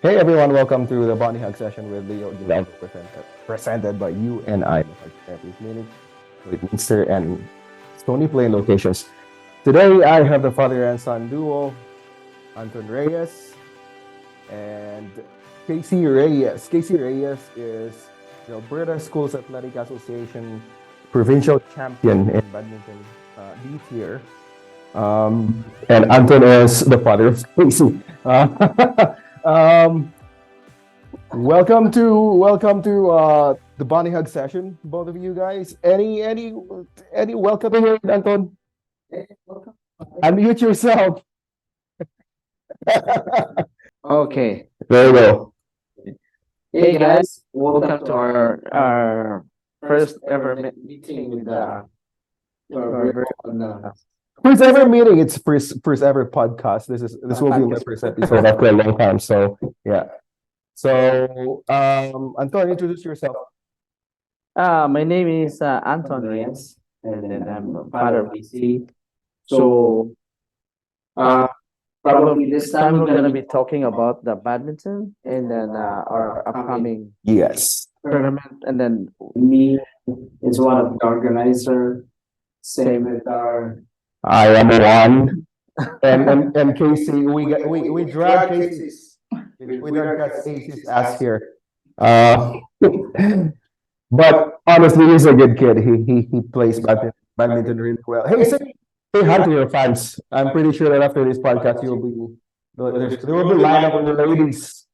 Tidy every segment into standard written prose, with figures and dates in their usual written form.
Hey everyone, welcome to the Bonnie Hug session with Leo Gilal, presented by you and I, meaning Lloydminster and Stony Plain locations. Today I have the father and son duo, Anton Reyes and KC Reyes. KC Reyes is the Alberta Schools Athletic Association provincial champion in badminton this year. And Anton is the father of KC. Welcome to the Bonnie Hug session, both of you guys. Any welcome here, Anton? Unmute yourself. Okay. There you go. Hey guys, welcome to our first ever meeting with First ever meeting. It's first ever podcast. This will be my first episode after a long time. So yeah. So Anton, introduce yourself. my name is Anton Reyes, and then I'm a father of BC. So probably this time we're gonna be talking about the badminton and then our upcoming Yes. tournament, and then me is one of the organizer. Same with our I am one. And Casey, we drag Casey's ass here. But honestly, he's a good kid. He plays badminton really well. Hey, say hi to your fans. I'm pretty sure that after this podcast, there will be lineup of the ladies.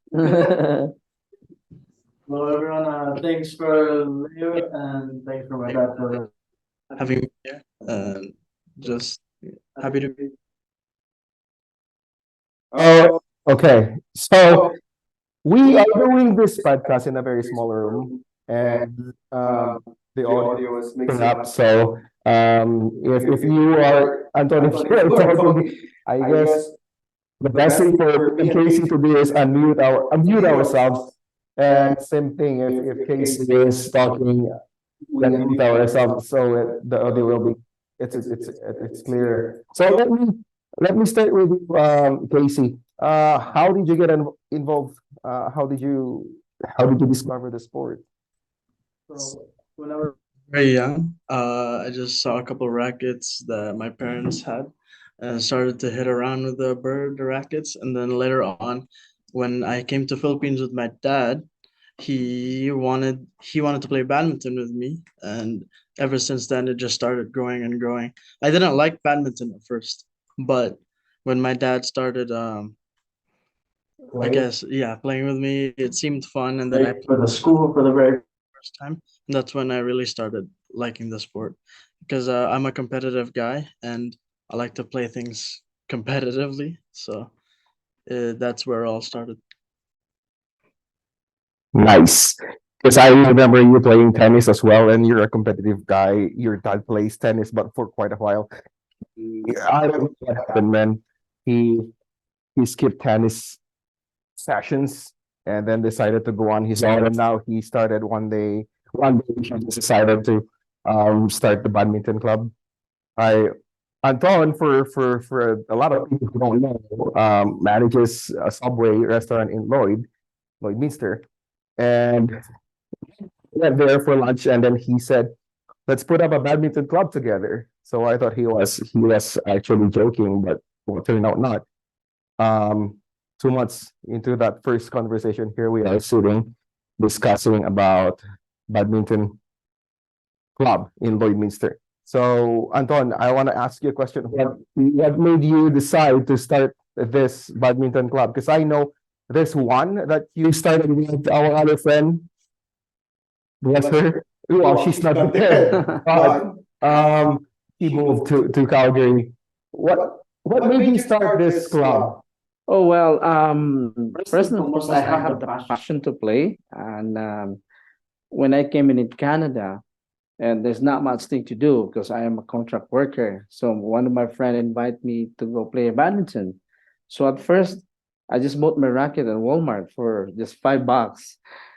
Hello everyone, thanks for Leo and thanks for my dad for having me here. Just happy to be. Oh, okay. So we are doing this podcast in a very small room, and the audio is mixing up. So if you are Anton, if you're talking, I guess the best thing for me and Casey to do is unmute ourselves. And same thing if Casey is talking, then unmute ourselves so the audio will be it's clear. So let me start with you, Casey. How did you get involved? How did you discover the sport? So when I was very young, I just saw a couple of rackets that my parents had and started to hit around with the rackets. And then later on, when I came to Philippines with my dad, he wanted to play badminton with me, and ever since then it just started growing and growing. I didn't like badminton at first, but when my dad started I guess playing with me, it seemed fun, and then I played for the school for the very first time, and that's when I really started liking the sport, because I'm a competitive guy and I like to play things competitively, so that's where it all started. Nice. Because I remember you playing tennis as well, and you're a competitive guy. Your dad plays tennis, but for quite a while. I don't know what happened, man. He skipped tennis sessions and then decided to go on his own. And now he started one day he just decided to start the badminton club. Anton, for a lot of people who don't know, manages a Subway restaurant in Lloydminster. And we went there for lunch, and then he said, "Let's put up a badminton club together." So I thought he was actually joking, but well, turned out not. 2 months into that first conversation, here we are sitting discussing about badminton club in Lloydminster. So Anton, I want to ask you a question. What made you decide to start this badminton club? Because I know there's one that you started with our other friend. Bless her. Well, she's not there. But he moved to Calgary. What made you start this club? Oh well, first and foremost, I have the passion to play, and when I came in Canada, and there's not much thing to do because I am a contract worker. So one of my friend invited me to go play badminton. So at first, I just bought my racket at Walmart for just $5.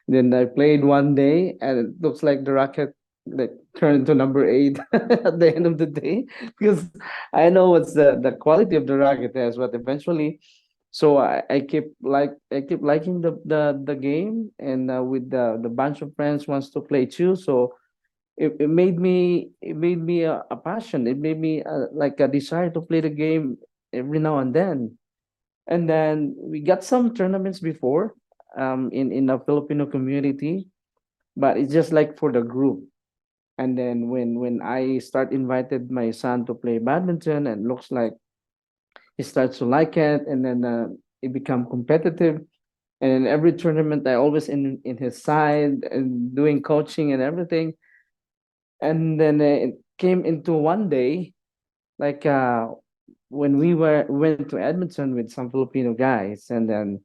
Then I played one day, and it looks like the racket like turned into number 8 at the end of the day, because I know what's the quality of the racket is, but eventually So I keep liking the game, and with the bunch of friends wants to play too. So it made me a passion. It made me like a desire to play the game every now and then. And then we got some tournaments before in the Filipino community, but it's just like for the group. And then when I start invited my son to play badminton, and looks like he starts to like it, and then it become competitive. And in every tournament, I always in his side and doing coaching and everything. And then it came into one day, like when we went to Edmonton with some Filipino guys, and then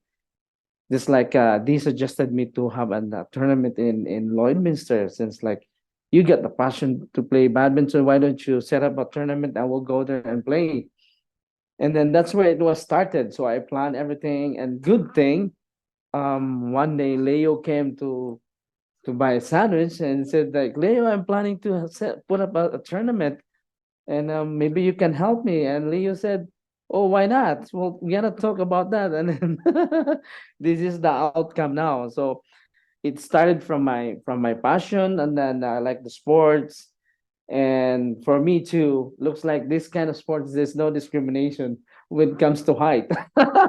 just like they suggested me to have a tournament in Lloydminster, since like you get the passion to play badminton, why don't you set up a tournament and we'll go there and play? And then that's where it was started. So I planned everything, and good thing, one day Leo came to buy a sandwich and said like, Leo, I'm planning to put up a tournament, and maybe you can help me. And Leo said, oh, why not? Well, we gotta talk about that. And then this is the outcome now. So it started from my passion, and then I like the sports. And for me too, looks like this kind of sports, there's no discrimination when it comes to height. But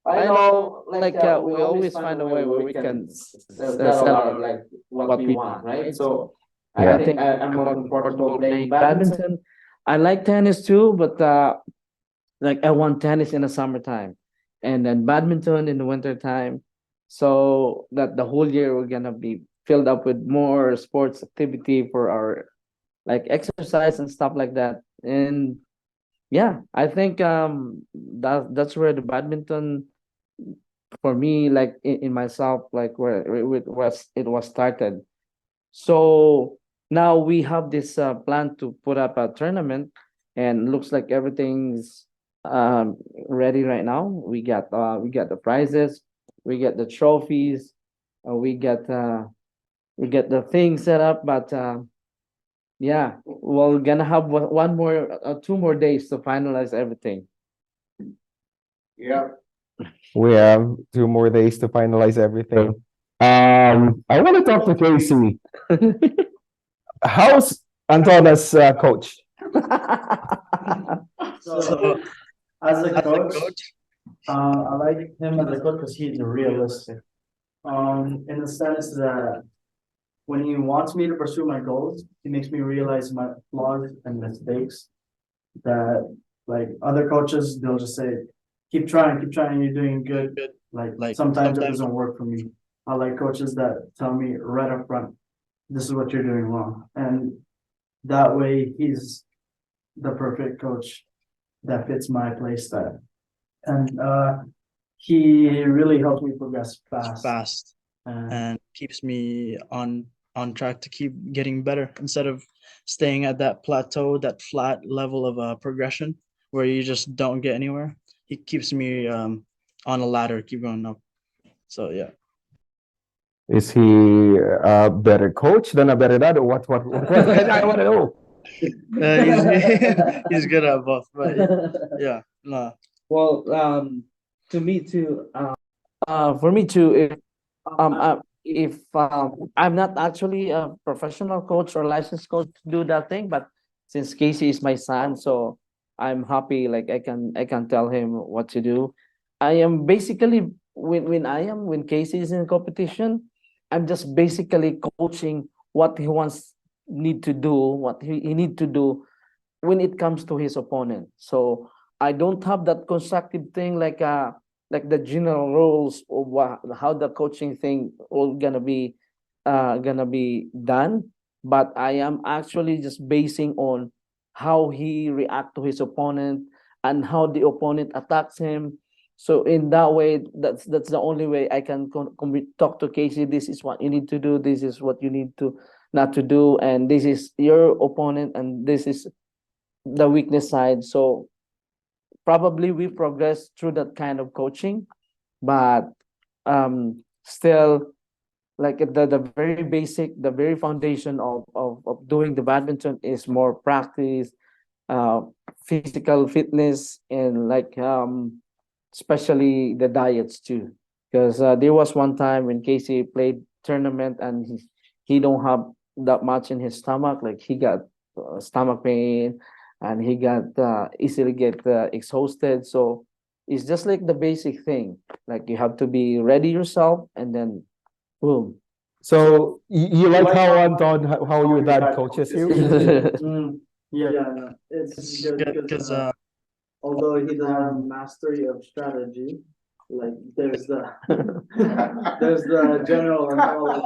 I know, like we always find a way where we can sell our like what we want, right? So I Yeah. think I'm more comfortable playing badminton. I like tennis too, but like I want tennis in the summertime, and then badminton in the winter time, so that the whole year we're gonna be filled up with more sports activity for our like exercise and stuff like that. And yeah, I think that's where the badminton for me, like in myself, like where it was started. So now we have this plan to put up a tournament, and looks like everything's ready right now. We got the prizes, we get the trophies, we get the thing set up. But yeah, we're gonna have one more 2 more days to finalize everything. Yeah. We have 2 more days to finalize everything. I want to talk to Casey. How's Anton as coach? So As a as a coach, coach, I like him as a coach because he's realistic. In the sense that when he wants me to pursue my goals, he makes me realize my flaws and mistakes. That like other coaches, they'll just say, keep trying, you're doing good. Like sometimes it doesn't work for me. I like coaches that tell me right up front, this is what you're doing wrong. And that way he's the perfect coach that fits my play style. And he really helped me progress fast. fast And and keeps me on track to keep getting better instead of staying at that plateau, that flat level of progression where you just don't get anywhere. He keeps me on a ladder, keep going up. So yeah. Is he a better coach than a better dad, or what? I want to know. He's he's good at both, but yeah, no. Well, to me too, for me too, if I'm not actually a professional coach or licensed coach to do that thing, but since Casey is my son, so I'm happy. Like I can tell him what to do. I am basically when Casey is in competition, I'm just basically coaching what he wants need to do, what he need to do when it comes to his opponent. So I don't have that constructive thing like the general rules of how the coaching thing all gonna be done. But I am actually just basing on how he react to his opponent and how the opponent attacks him. So in that way, that's the only way I can talk to Casey. This is what you need to do. This is what you need to not to do, and this is your opponent, and this is the weakness side. So probably we progress through that kind of coaching, but still like the very basic, the very foundation of doing the badminton is more practice, uh, physical fitness and like especially the diets too. Because there was one time when Casey played tournament and he don't have that much in his stomach. Like he got stomach pain and he got easily get exhausted. So it's just like the basic thing. Like you have to be ready yourself and then boom. So you like how Anton, how your dad coaches you? Yeah, it's good because although he doesn't have mastery of strategy, like there's the there's the general knowledge.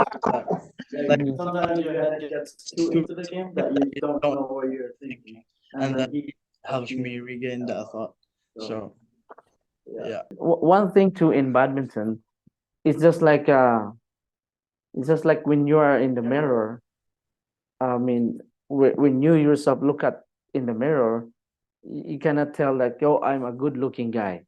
Like sometimes your head gets too into the game that you don't know what you're thinking, And then that helps me regain that thought. So yeah. One thing too in badminton, it's just like when you are in the mirror. I mean, when you yourself look at in the mirror, you cannot tell like, yo, I'm a good looking guy.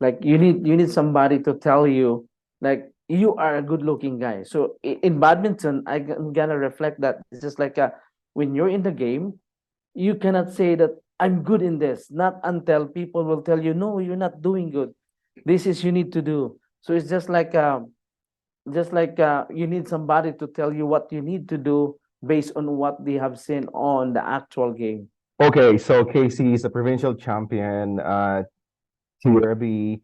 Like you need somebody to tell you like you are a good looking guy. So in badminton, I'm gonna reflect that. It's just like when you're in the game, you cannot say that I'm good in this, not until people will tell you, no, you're not doing good. This is you need to do. So it's just like you need somebody to tell you what you need to do based on what they have seen on the actual game. Okay, so KC is a provincial champion, TRB.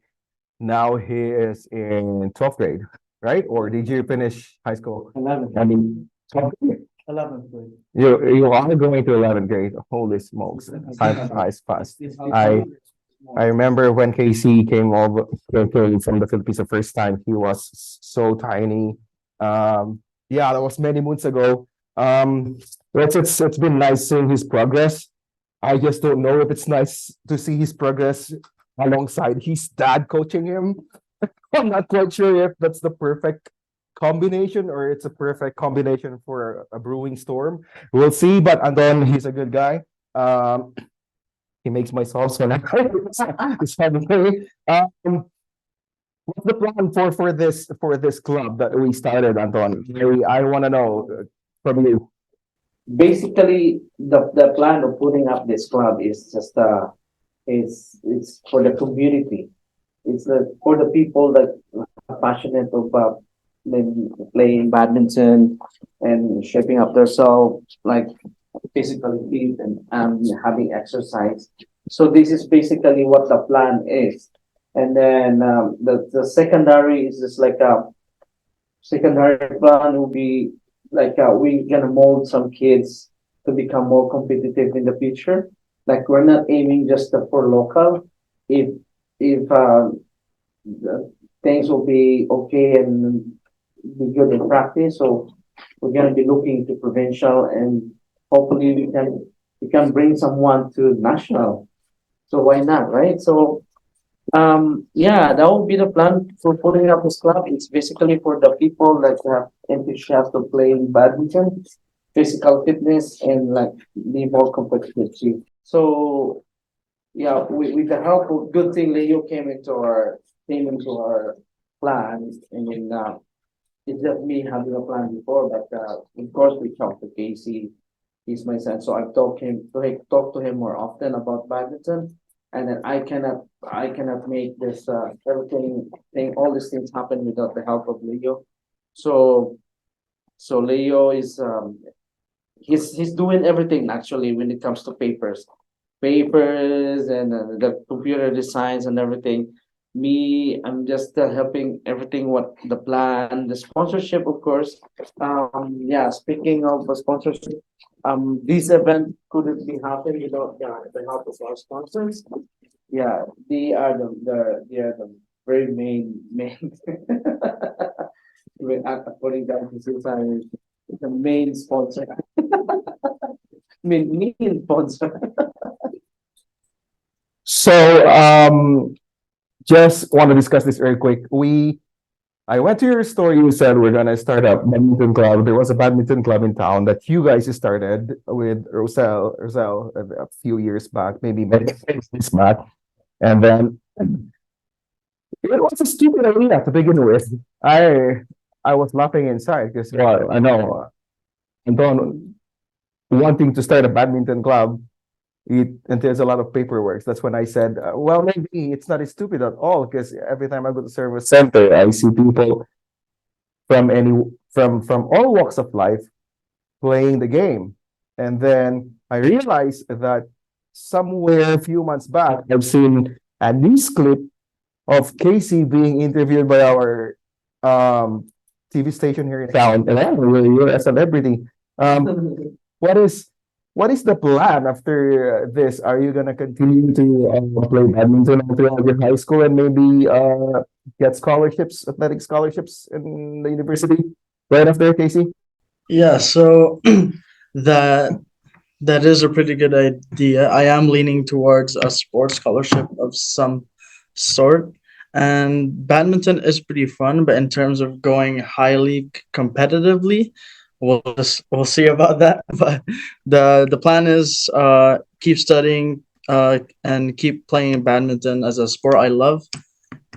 Now he is in 12th grade, right? Or did you finish high school? 11th. I mean, 12th grade. 11th grade. You are going to 11th grade. Holy smokes, time flies fast. I remember when KC came over from the Philippines the first time, he was so tiny. Yeah, that was many months ago. It's been nice seeing his progress. I just don't know if it's nice to see his progress alongside his dad coaching him. I'm not quite sure if that's the perfect combination or it's a perfect combination for a brewing storm. We'll see, but Anton, he's a good guy. He makes my sauce when I it's funny. What's the plan for this club that we started, Anton? I want to know from you. Basically, the plan of putting up this club is just it's for the community. It's for the people that are passionate about playing badminton and shaping up themselves like physically fit and having exercise. So this is basically what the plan is. And then the secondary is just like a secondary plan will be like we gonna mold some kids to become more competitive in the future. Like we're not aiming just for local. If things will be okay and be good in practice, so we're gonna be looking to provincial and hopefully we can bring someone to national. So why not, right? So yeah, that would be the plan for putting up this club. It's basically for the people that have enthusiasm to playing badminton, physical fitness, and like be more competitive too. So yeah, with the help of good thing Leo came into our plan. I mean, it's just me having a plan before, but of course we talked to Casey. He's my son, so I've talked to him more often about badminton, and then I cannot make this everything thing all these things happen without the help of Leo. So Leo is he's doing everything actually when it comes to papers and the computer designs and everything. Me, I'm just helping everything what the plan, the sponsorship, of course. Yeah, speaking of the sponsorship, this event couldn't be happening without the help of our sponsors. Yeah, they are the very main according to the society, the main sponsor. Main sponsor. So, just want to discuss this very quick. I went to your store. You said we're gonna start a badminton club. There was a badminton club in town that you guys started with Roselle a few years back, maybe many years back, and then it was a stupid idea to begin with. I was laughing inside because well, I know Anton wanting to start a badminton club. it entails a lot of paperwork. That's when I said, well, maybe it's not as stupid at all, because every time I go to service center, I see people from all walks of life playing the game. And then I realized that somewhere a few months back, I've seen a news clip of Casey being interviewed by our TV station here in town. And you're a celebrity. What is the plan after this? Are you gonna continue to play badminton throughout your high school and maybe get scholarships, athletic scholarships in the university right after, Casey? Yeah, so that that is a pretty good idea. I am leaning towards a sports scholarship of some sort. And badminton is pretty fun, but in terms of going highly competitively, we'll see about that. But the plan is keep studying and keep playing badminton as a sport I love.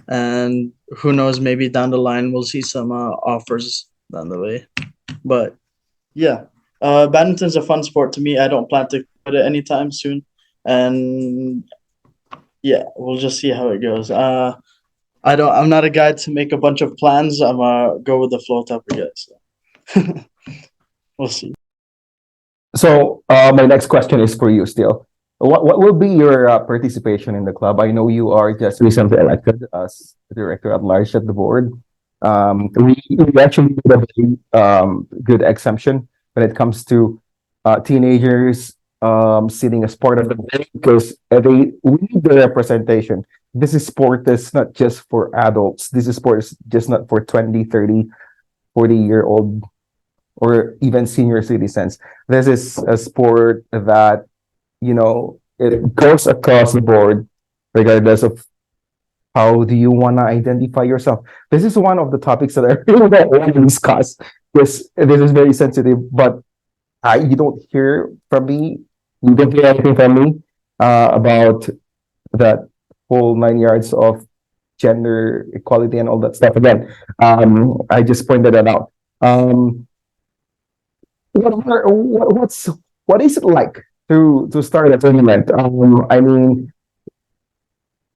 And who knows, maybe down the line we'll see some offers down the way. But yeah, badminton's a fun sport to me. I don't plan to quit it anytime soon, and yeah, we'll just see how it goes. I'm not a guy to make a bunch of plans. I'm a go with the flow type of guy. So we'll see. So, my next question is for you still. What will be your participation in the club? I know you are just recently elected as director at large at the board. We actually did a very good exemption when it comes to teenagers sitting as part of the board, because we need the representation. This is sport that's not just for adults. This is sport is just not for 20, 30, 40-year old or even senior citizens. This is a sport that, it goes across the board, regardless of how do you want to identify yourself. This is one of the topics that I really don't want to discuss. This is very sensitive, but you don't hear from me. You don't hear anything from me about that whole 9 yards of gender equality and all that stuff. Again, I just pointed that out. What is it like to start a tournament? I mean,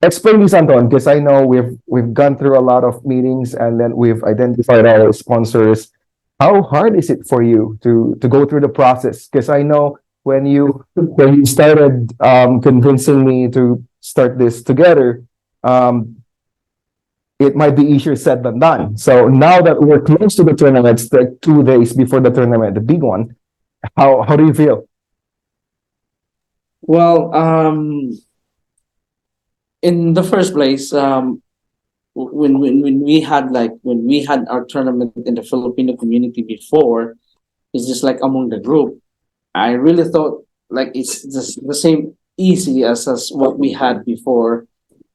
explain this, Anton, because I know we've gone through a lot of meetings and then we've identified our sponsors. How hard is it for you to go through the process? Because I know when you started convincing me to start this together, it might be easier said than done. So now that we're close to the tournament, it's like 2 days before the tournament, the big one. How do you feel? Well, in the first place, when we had our tournament in the Filipino community before, it's just like among the group. I really thought like it's just the same easy as what we had before.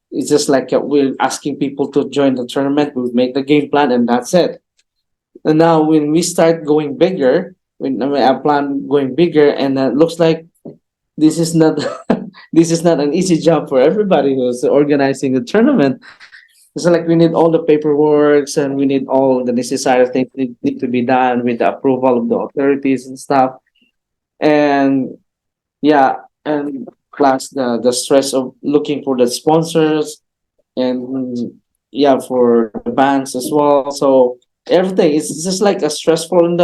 It's just like we're asking people to join the tournament. We make the game plan and that's it. And now when we start going bigger, when I plan going bigger, and it looks like this is not this is not an easy job for everybody who's organizing the tournament. It's like we need all the paperwork and we need all the necessary things that need to be done with the approval of the authorities and stuff. And yeah, and plus the stress of looking for the sponsors and yeah, for the banks as well. So everything is just like a stressful in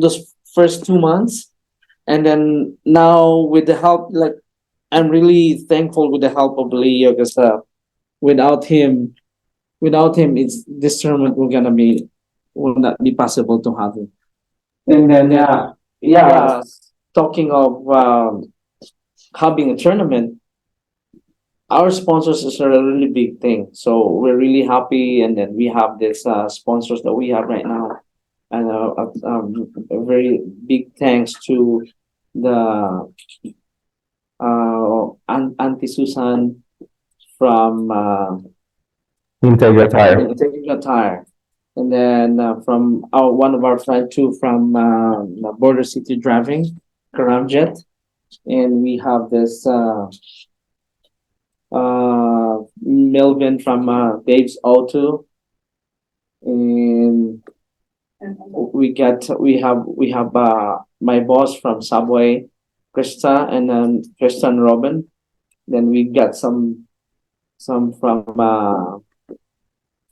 those first 2 months. And then now with the help, like I'm really thankful with the help of Leo, because without him, it's this tournament will not be possible to have it. And then talking of having a tournament, our sponsors is a really big thing. So we're really happy, and then we have this sponsors that we have right now, and a very big thanks to the Auntie Susan from Integra Tire. Integra Tire. And then from one of our friends too from Border City Driving, Karamjet. And we have this Melvin from Dave's Auto. And we have my boss from Subway, Krista and Krista and Robin. Then we got some from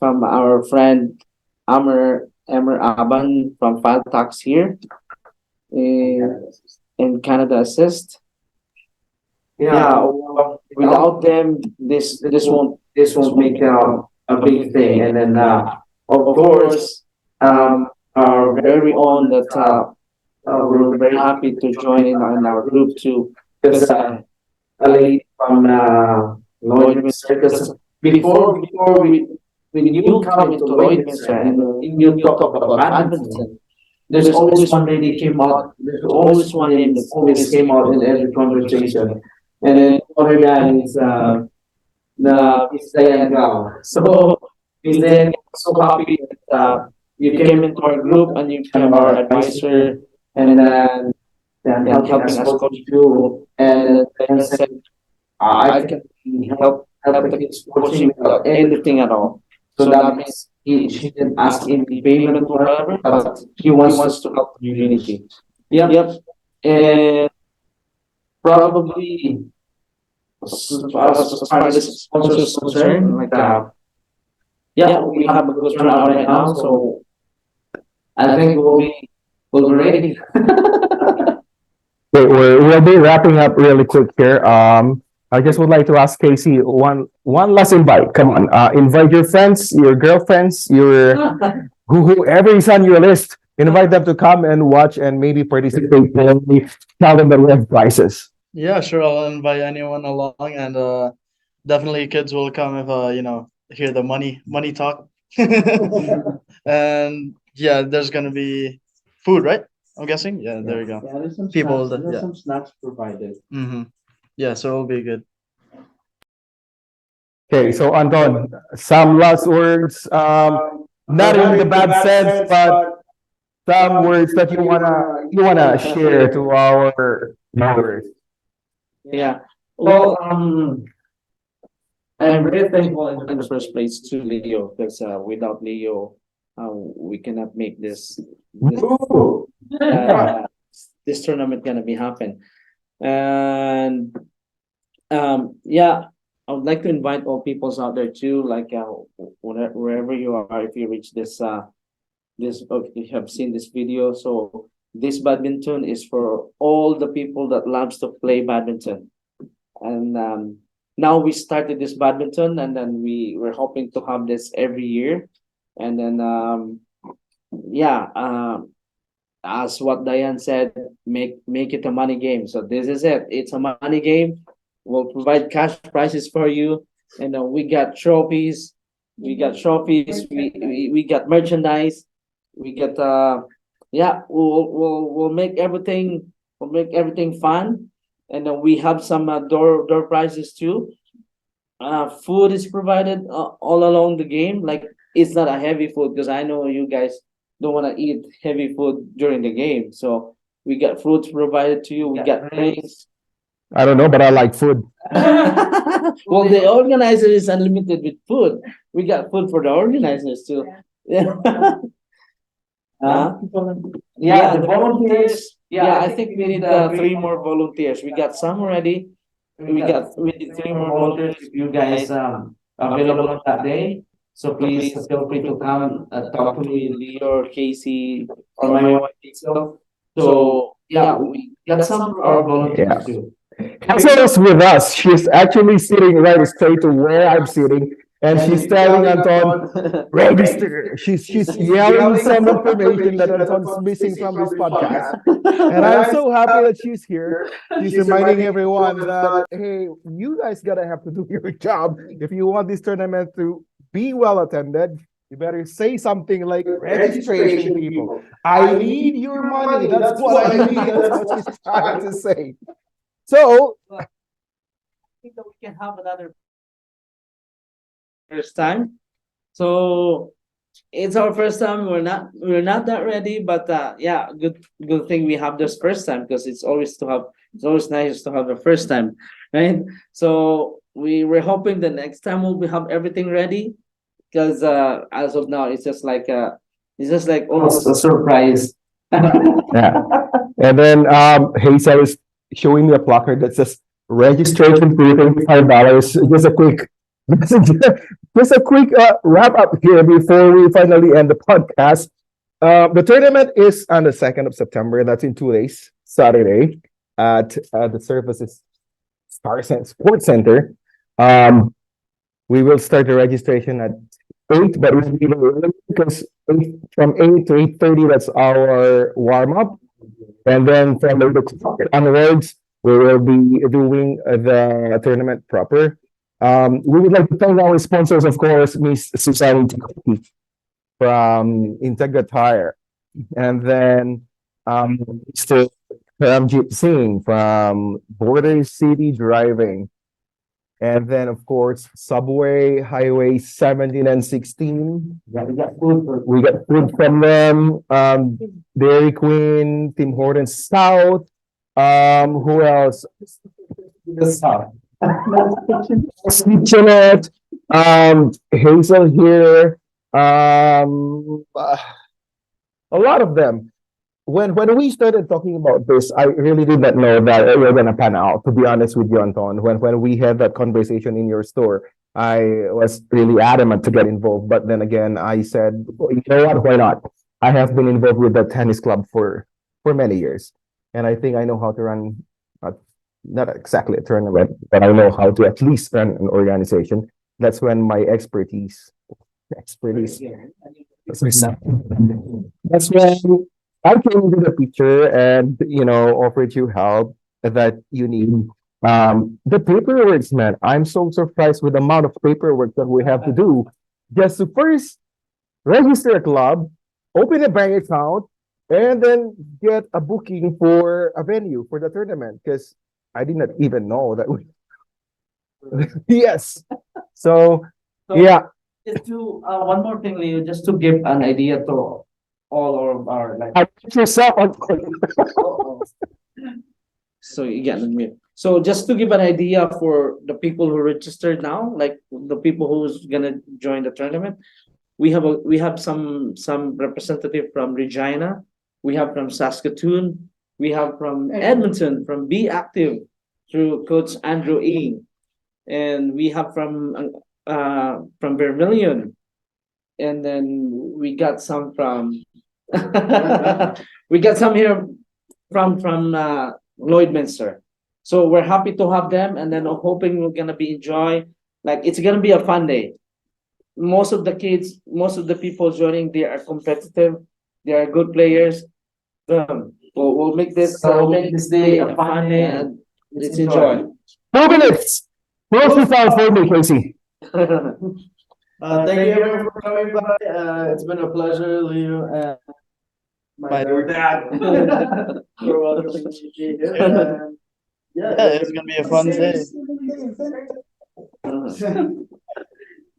our friend Amr Aban from Faltax here in Canada Assist. Yeah, well, without them, this won't make a big thing. And then of course, our very own that we're very happy to join in our group too. Because a lady from Lloydminster. Because before we when you come into Lloydminster and you talk about badminton, there's always one lady came out. There's always one name that always came out in every conversation. And then other guy is the Miss Diane Gao. So Miss Diane, so happy that you came into our group and you became our advisor and then helping us coach too. And then said, I can help the kids coaching without anything at all. So that means she didn't ask any payment or whatever, but he wants to help the community. Yep. And probably as far as sponsors is concerned, like yeah, we have a good turnout right now, so I think we'll be ready. Okay, we'll be wrapping up really quick here. I just would like to ask Casey one last invite. Come on, invite your friends, your girlfriends, your whoever is on your list. Invite them to come and watch and maybe participate. And tell them that we have prizes. Yeah, sure. I'll invite anyone along, and definitely kids will come if hear the money talk. And yeah, there's gonna be food, right? I'm guessing. Yeah, there you go. Yeah, there's some People snacks, that- there's yeah. some snacks provided. Mm-hmm. Yeah, so it'll be good. Okay, so Anton, some last words. Not in the bad sense, but some words that you wanna share to our viewers. Yeah. Well, I'm very thankful in the first place to Leo because without Leo, we cannot make this this tournament gonna be happen. And yeah, I would like to invite all peoples out there too, like wherever you are, if you reach this if you have seen this video. So this badminton is for all the people that loves to play badminton. And now we started this badminton, and then we're hoping to have this every year. And then as what Diane said, make it a money game. So this is it. It's a money game. We'll provide cash prizes for you, and we got trophies. We got merchandise. We get we'll make everything fun, and then we have some door prizes too. Food is provided all along the game. Like, it's not a heavy food because I know you guys don't want to eat heavy food during the game. So we got fruits provided to you. We got drinks. I don't know, but I like food. Well, the organizer is unlimited with food. We got food for the organizers too. Yeah. Yeah, the volunteers. Yeah, I think we need 3 more volunteers. We got some already. We need 3 more volunteers. If you guys available on that day, so please feel free to come talk to me, Leo or Casey or my wife itself. So yeah, we got some for our volunteers too. Hazel is with us. She's actually sitting right straight to where I'm sitting, and she's telling Anton, register. She's yelling some information that Anton's missing from this podcast. And I'm so happy that she's here. She's reminding everyone that, hey, you guys gotta have to do your job. If you want this tournament to be well attended, you better say something like registration, people. I need your money. That's what I need. That's what she's trying to say. So, I think that we can have another first time. So it's our first time. We're not that ready, but yeah, good thing we have this first time, because it's always nice to have the first time, right? So we're hoping the next time we'll have everything ready, because as of now it's just like almost a surprise. yeah. And then Hazel is showing me a placard that says registration fee $35. Just a quick wrap up here before we finally end the podcast. The tournament is on the 2nd of September. That's in 2 days, Saturday, at the Services Sports Center. We will start the registration at 8, but we'll be early because from 8 to 8:30, that's our warm up. And then from 8 o'clock onwards, we will be doing the tournament proper. We would like to thank our sponsors, of course, Miss Susan from Integra Tire, and then Mr. Ramjit Singh from Border City Driving, and then of course Subway, Highway 17 and 16. We got food from them. Dairy Queen, Tim Hortons South. Who else? Kitchenette, Hazel here, a lot of them. When we started talking about this, I really did not know that it was gonna pan out, to be honest with you, Anton. When we had that conversation in your store, I was really adamant to get involved. But then again, I said, "Oh, you know what, why not?" I have been involved with the tennis club for many years. And I think I know how to run, not exactly a tournament, but I know how to at least run an organization. That's when my expertise. That's when I came into the picture and, offered you help that you need. The paperwork, man, I'm so surprised with the amount of paperwork that we have to do just to first register a club, open a bank account, and then get a booking for a venue for the tournament, because I did not even know that we yes. So yeah. Just to one more thing, Leo, just to give an idea to all of our like. I put yourself on. So again, so just to give an idea for the people who registered now, like the people who's gonna join the tournament, we have some representative from Regina, we have from Saskatoon, we have from Edmonton, from Be Active through Coach Andrew Ng, and we have from Vermilion, and then we got some from we got some here from Lloydminster. So we're happy to have them, and then hoping we're gonna be enjoy. Like it's gonna be a fun day. Most of the kids, most of the people joining, they are competitive. They are good players. We'll make this day a fun day, and let's enjoy. 2 minutes. Close this out for me, Casey. Thank you everyone for coming by. It's been a pleasure, Leo, and my dad. You're welcome to be here. Yeah, it's gonna be a fun day.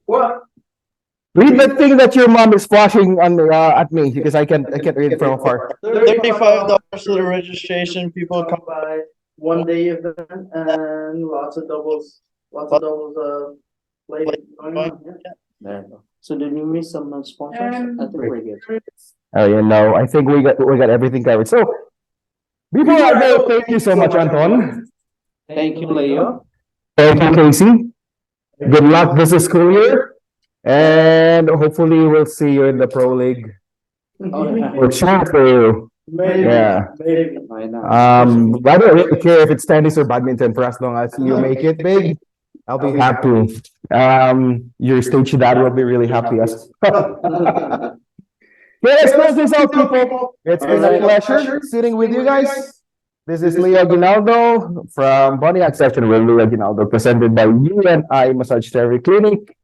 What? Read the thing that your mom is flashing on at me, because I can't read from afar. $35 for the registration. People come by 1 day event and lots of doubles played. There you go. So did you miss some sponsors? I think we're good. Oh, I think we got everything covered. So before I go, thank you so much, Anton. Thank you, Leo. Thank you, Casey. Good luck this school year, and hopefully we'll see you in the Pro League. We're cheering for you. Maybe, Yeah. maybe. I know. I don't really care if it's tennis or badminton, for as long as you make it big, I'll be happy. Your stage dad will be really happy as well. Yeah, let's close this out, people. It's been a pleasure sitting with you guys. This is Leo Aguinaldo from Boniac Section with Leo Aguinaldo, presented by UNI Massage Therapy Clinic,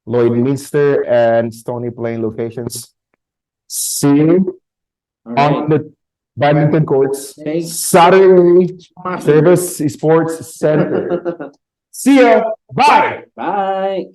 Lloydminster, and Stony Plain locations. See you on the badminton courts Saturday, Service Sports Center. See ya. Bye. Bye.